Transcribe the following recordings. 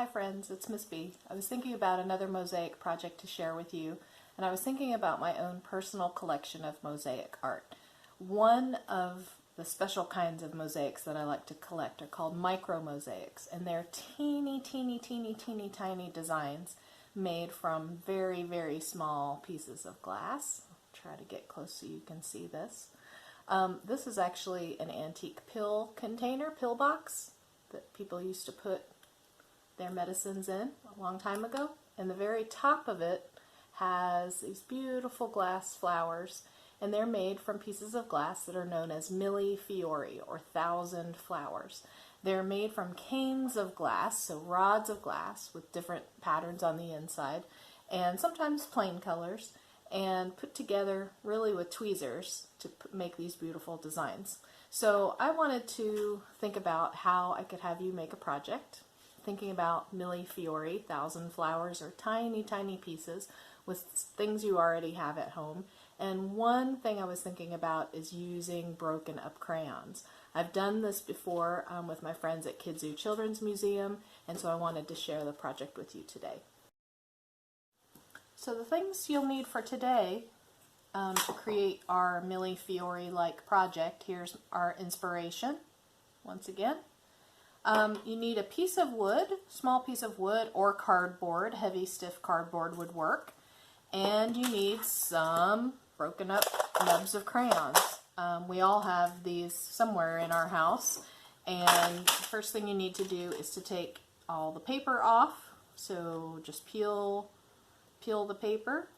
Hi friends, it's Miss B. I was thinking about another mosaic project to share with you, and I was thinking about my own personal collection of mosaic art. One of the special kinds of mosaics that I like to collect are called micro mosaics, and they're teeny tiny designs made from very small pieces of glass. I'll try to get close so you can see this. This is actually an antique pill container, pill box, that people used to put their medicines in a long time ago. And the very top of it has these beautiful glass flowers, and they're made from pieces of glass that are known as Milifiore, or 1,000 flowers. They're made from canes of glass, so rods of glass with different patterns on the inside, and sometimes plain colors, and put together really with tweezers to make these beautiful designs. So I wanted to think about how I could have you make a project, thinking about Milifiore, 1,000 flowers, or tiny pieces with things you already have at home. And one thing I was thinking about is using broken up crayons. I've done this before with my friends at Kidzu Children's Museum, and so I wanted to share the project with you today. So the things you'll need for today to create our Milifiore-like project, here's our inspiration once again. You need a piece of wood, small piece of wood, or cardboard. Heavy, stiff cardboard would work. And you need some broken up nubs of crayons. We all have these somewhere in our house. And the first thing you need to do is to take all the paper off. So just peel the paper.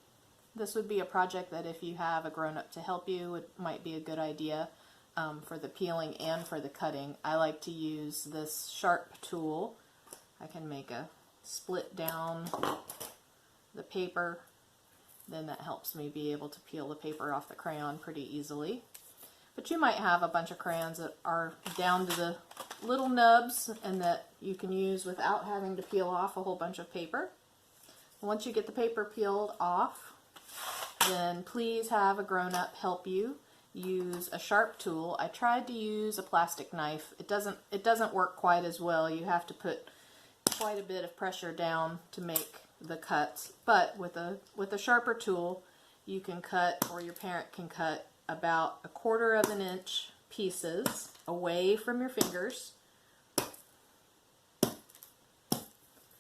This would be a project that if you have a grown-up to help you, it might be a good idea. For the peeling and for the cutting. I like to use this sharp tool. I can make a split down the paper, then that helps me be able to peel the paper off the crayon pretty easily. But you might have a bunch of crayons that are down to the little nubs and that you can use without having to peel off a whole bunch of paper. Once you get the paper peeled off, then please have a grown-up help you. Use a sharp tool. I tried to use a plastic knife. It doesn't work quite as well. You have to put quite a bit of pressure down to make the cuts. But with a sharper tool, you can cut, or your parent can cut, about 1/4 of an inch pieces away from your fingers,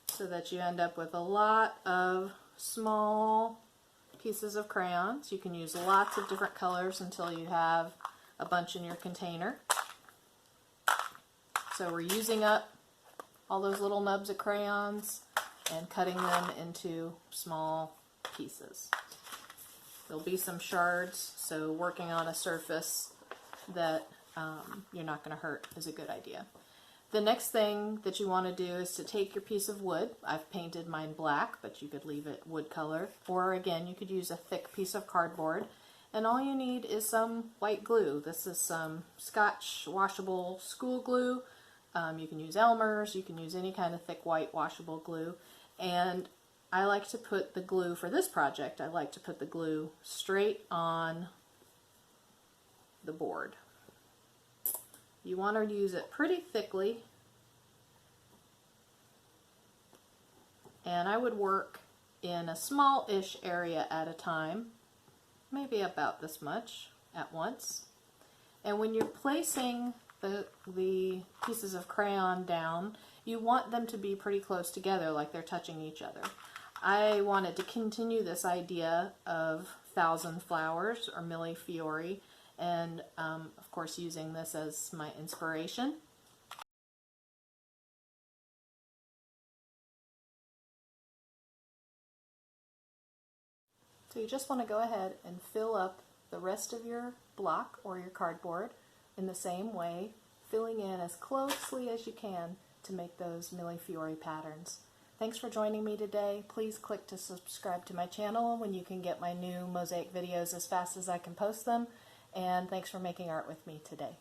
so that you end up with a lot of small pieces of crayons. You can use lots of different colors until you have a bunch in your container. So we're using up all those little nubs of crayons and cutting them into small pieces. There'll be some shards, so working on a surface that you're not going to hurt is a good idea. The next thing that you want to do is to take your piece of wood. I've painted mine black, but you could leave it wood color. Or again, you could use a thick piece of cardboard. And all you need is some white glue. This is some Scotch washable school glue. You can use Elmer's, you can use any kind of thick white washable glue. And I like to put the glue, for this project, I like to put the glue straight on the board. You want to use it pretty thickly, and I would work in a small-ish area at a time, maybe about this much at once. And when you're placing the pieces of crayon down, you want them to be pretty close together, like they're touching each other. I wanted to continue this idea of 1,000 flowers, or Milifiore, and of course using this as my inspiration. So you just want to go ahead and fill up the rest of your block or your cardboard in the same way, filling in as closely as you can to make those Milifiore patterns. Thanks for joining me today. Please click to subscribe to my channel when you can get my new mosaic videos as fast as I can post them. And thanks for making art with me today.